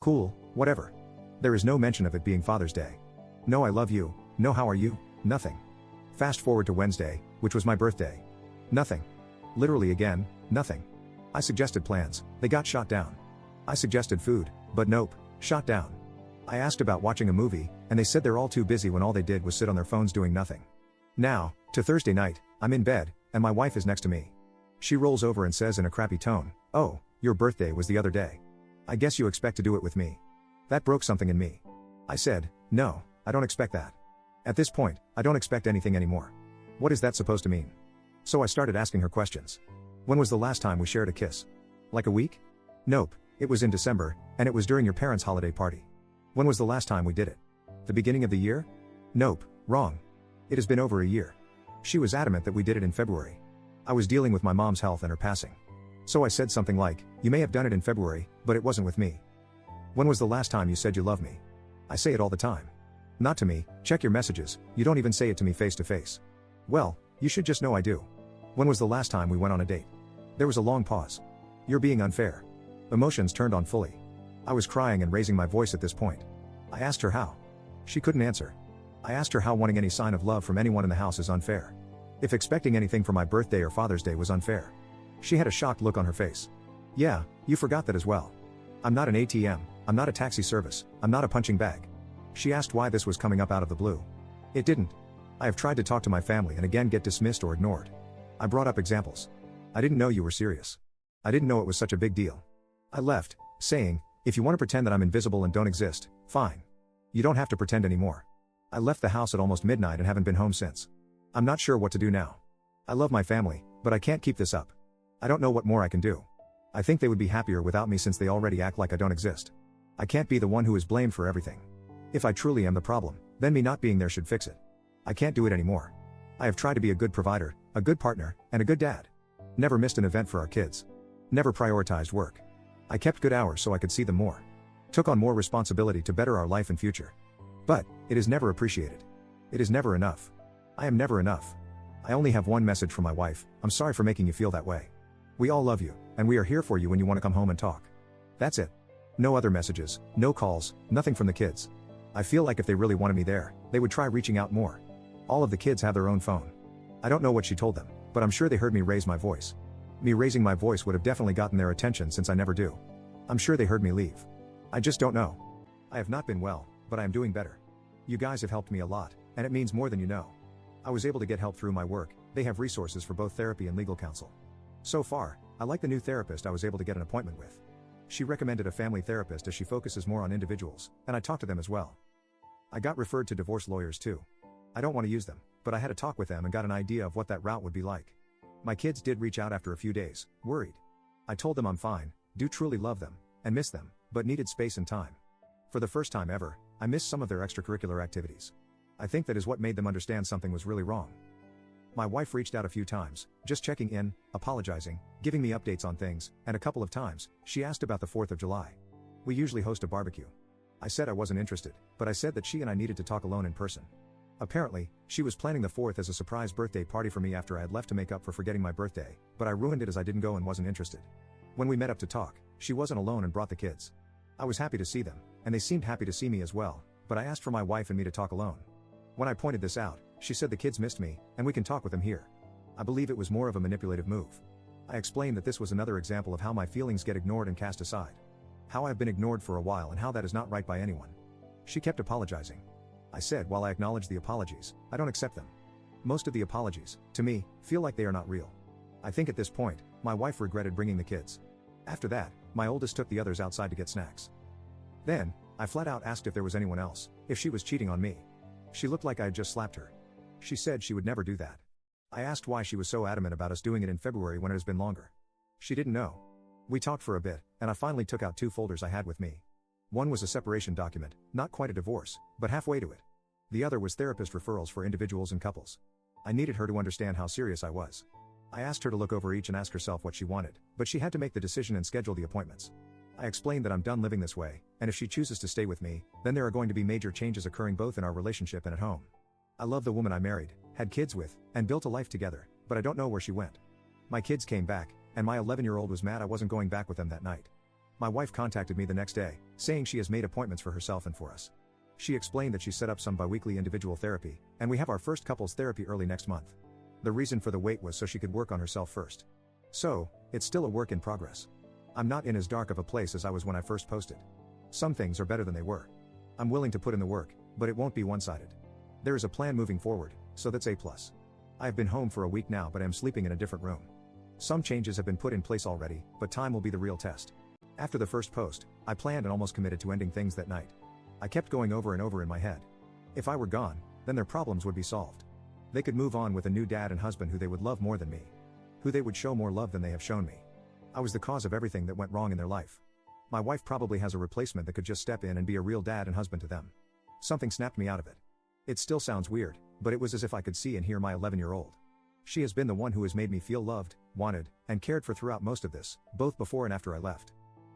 Cool, whatever. There is no mention of it being Father's Day. No I love you, no how are you, nothing. Fast forward to Wednesday, which was my birthday. Nothing. Literally again, nothing. I suggested plans, they got shot down. I suggested food, but nope, shot down. I asked about watching a movie, and they said they're all too busy when all they did was sit on their phones doing nothing. Now, to Thursday night, I'm in bed, and my wife is next to me. She rolls over and says in a crappy tone, "Oh, your birthday was the other day. I guess you expect to do it with me." That broke something in me. I said, "No, I don't expect that. At this point, I don't expect anything anymore. What is that supposed to mean?" So I started asking her questions. When was the last time we shared a kiss? Like a week? Nope, it was in December, and it was during your parents' holiday party. When was the last time we did it? The beginning of the year? Nope, wrong. It has been over a year. She was adamant that we did it in February. I was dealing with my mom's health and her passing. So I said something like, "You may have done it in February, but it wasn't with me." When was the last time you said you love me? I say it all the time. Not to me, check your messages, you don't even say it to me face to face. Well, you should just know I do. When was the last time we went on a date? There was a long pause. You're being unfair. Emotions turned on fully. I was crying and raising my voice at this point. I asked her how. She couldn't answer. I asked her how wanting any sign of love from anyone in the house is unfair. If expecting anything for my birthday or Father's Day was unfair. She had a shocked look on her face. Yeah, you forgot that as well. I'm not an ATM, I'm not a taxi service, I'm not a punching bag. She asked why this was coming up out of the blue. It didn't. I have tried to talk to my family and again get dismissed or ignored. I brought up examples. I didn't know you were serious. I didn't know it was such a big deal. I left, saying, if you want to pretend that I'm invisible and don't exist, fine. You don't have to pretend anymore. I left the house at almost midnight and haven't been home since. I'm not sure what to do now. I love my family, but I can't keep this up. I don't know what more I can do. I think they would be happier without me since they already act like I don't exist. I can't be the one who is blamed for everything. If I truly am the problem, then me not being there should fix it. I can't do it anymore. I have tried to be a good provider, a good partner, and a good dad. Never missed an event for our kids. Never prioritized work. I kept good hours so I could see them more. Took on more responsibility to better our life and future. But, it is never appreciated. It is never enough. I am never enough. I only have one message from my wife: I'm sorry for making you feel that way. We all love you, and we are here for you when you want to come home and talk. That's it. No other messages, no calls, nothing from the kids. I feel like if they really wanted me there, they would try reaching out more. All of the kids have their own phone. I don't know what she told them, but I'm sure they heard me raise my voice. Me raising my voice would have definitely gotten their attention since I never do. I'm sure they heard me leave. I just don't know. I have not been well, but I am doing better. You guys have helped me a lot, and it means more than you know. I was able to get help through my work. They have resources for both therapy and legal counsel. So far, I like the new therapist I was able to get an appointment with. She recommended a family therapist as she focuses more on individuals, and I talked to them as well. I got referred to divorce lawyers too. I don't want to use them, but I had a talk with them and got an idea of what that route would be like. My kids did reach out after a few days, worried. I told them I'm fine, do truly love them, and miss them, but needed space and time. For the first time ever, I missed some of their extracurricular activities. I think that is what made them understand something was really wrong. My wife reached out a few times, just checking in, apologizing, giving me updates on things, and a couple of times, she asked about the 4th of July. We usually host a barbecue. I said I wasn't interested, but I said that she and I needed to talk alone in person. Apparently, she was planning the 4th as a surprise birthday party for me after I had left to make up for forgetting my birthday, but I ruined it as I didn't go and wasn't interested. When we met up to talk, she wasn't alone and brought the kids. I was happy to see them, and they seemed happy to see me as well, but I asked for my wife and me to talk alone. When I pointed this out, she said the kids missed me, and we can talk with them here. I believe it was more of a manipulative move. I explained that this was another example of how my feelings get ignored and cast aside. How I have been ignored for a while and how that is not right by anyone. She kept apologizing. I said while I acknowledge the apologies, I don't accept them. Most of the apologies, to me, feel like they are not real. I think at this point, my wife regretted bringing the kids. After that, my oldest took the others outside to get snacks. Then, I flat out asked if there was anyone else, if she was cheating on me. She looked like I had just slapped her. She said she would never do that. I asked why she was so adamant about us doing it in February when it has been longer. She didn't know. We talked for a bit, and I finally took out 2 folders I had with me. One was a separation document, not quite a divorce, but halfway to it. The other was therapist referrals for individuals and couples. I needed her to understand how serious I was. I asked her to look over each and ask herself what she wanted, but she had to make the decision and schedule the appointments. I explained that I'm done living this way, and if she chooses to stay with me, then there are going to be major changes occurring both in our relationship and at home. I love the woman I married, had kids with, and built a life together, but I don't know where she went. My kids came back, and my 11-year-old was mad I wasn't going back with them that night. My wife contacted me the next day, saying she has made appointments for herself and for us. She explained that she set up some biweekly individual therapy, and we have our first couples therapy early next month. The reason for the wait was so she could work on herself first. So, it's still a work in progress. I'm not in as dark of a place as I was when I first posted. Some things are better than they were. I'm willing to put in the work, but it won't be one-sided. There is a plan moving forward, so that's A+. I have been home for a week now, but I am sleeping in a different room. Some changes have been put in place already, but time will be the real test. After the first post, I planned and almost committed to ending things that night. I kept going over and over in my head. If I were gone, then their problems would be solved. They could move on with a new dad and husband who they would love more than me. Who they would show more love than they have shown me. I was the cause of everything that went wrong in their life. My wife probably has a replacement that could just step in and be a real dad and husband to them. Something snapped me out of it. It still sounds weird, but it was as if I could see and hear my 11-year-old. She has been the one who has made me feel loved, wanted, and cared for throughout most of this, both before and after I left.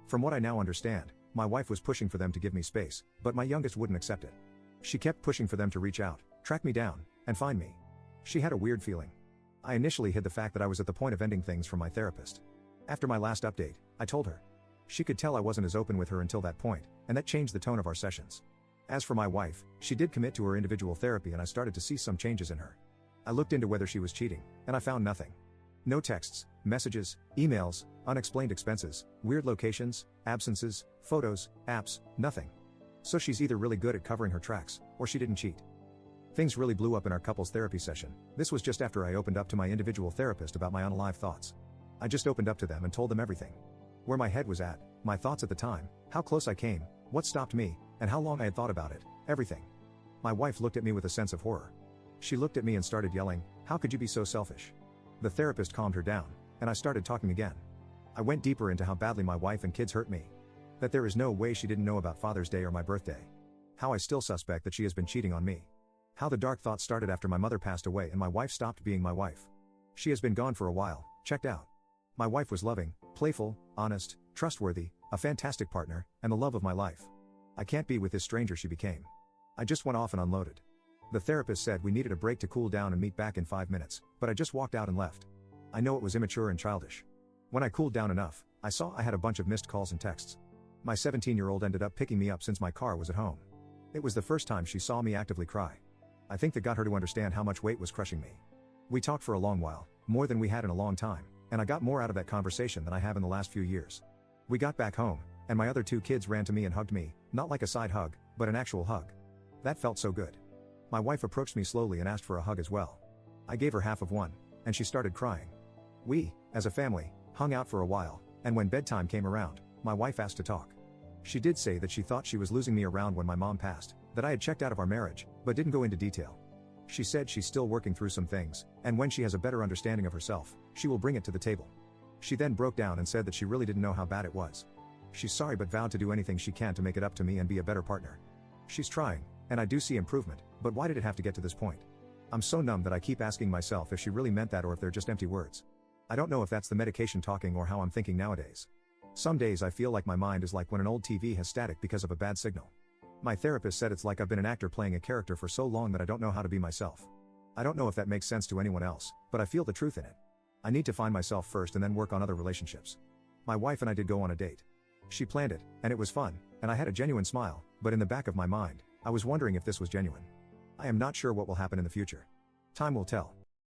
From what I now understand, my wife was pushing for them to give me space, but my youngest wouldn't accept it. She kept pushing for them to reach out, track me down, and find me. She had a weird feeling. I initially hid the fact that I was at the point of ending things from my therapist. After my last update, I told her. She could tell I wasn't as open with her until that point, and that changed the tone of our sessions. As for my wife, she did commit to her individual therapy and I started to see some changes in her. I looked into whether she was cheating, and I found nothing. No texts, messages, emails, unexplained expenses, weird locations, absences, photos, apps, nothing. So she's either really good at covering her tracks, or she didn't cheat. Things really blew up in our couples therapy session. This was just after I opened up to my individual therapist about my unalive thoughts. I just opened up to them and told them everything. Where my head was at, my thoughts at the time, how close I came, what stopped me, and how long I had thought about it, everything. My wife looked at me with a sense of horror. She looked at me and started yelling, "How could you be so selfish?" The therapist calmed her down, and I started talking again. I went deeper into how badly my wife and kids hurt me. That there is no way she didn't know about Father's Day or my birthday. How I still suspect that she has been cheating on me. How the dark thoughts started after my mother passed away and my wife stopped being my wife. She has been gone for a while, checked out. My wife was loving, playful, honest, trustworthy, a fantastic partner, and the love of my life. I can't be with this stranger she became. I just went off and unloaded. The therapist said we needed a break to cool down and meet back in 5 minutes, but I just walked out and left. I know it was immature and childish. When I cooled down enough, I saw I had a bunch of missed calls and texts. My 17-year-old ended up picking me up since my car was at home. It was the first time she saw me actively cry. I think that got her to understand how much weight was crushing me. We talked for a long while, more than we had in a long time, and I got more out of that conversation than I have in the last few years. We got back home, and my other 2 kids ran to me and hugged me, not like a side hug, but an actual hug. That felt so good. My wife approached me slowly and asked for a hug as well. I gave her half of one, and she started crying. We, as a family, hung out for a while, and when bedtime came around, my wife asked to talk. She did say that she thought she was losing me around when my mom passed, that I had checked out of our marriage, but didn't go into detail. She said she's still working through some things, and when she has a better understanding of herself, she will bring it to the table. She then broke down and said that she really didn't know how bad it was. She's sorry but vowed to do anything she can to make it up to me and be a better partner. She's trying, and I do see improvement, but why did it have to get to this point? I'm so numb that I keep asking myself if she really meant that or if they're just empty words. I don't know if that's the medication talking or how I'm thinking nowadays. Some days I feel like my mind is like when an old TV has static because of a bad signal. My therapist said it's like I've been an actor playing a character for so long that I don't know how to be myself. I don't know if that makes sense to anyone else, but I feel the truth in it. I need to find myself first and then work on other relationships. My wife and I did go on a date. She planned it, and it was fun, and I had a genuine smile, but in the back of my mind, I was wondering if this was genuine. I am not sure what will happen in the future. Time will tell.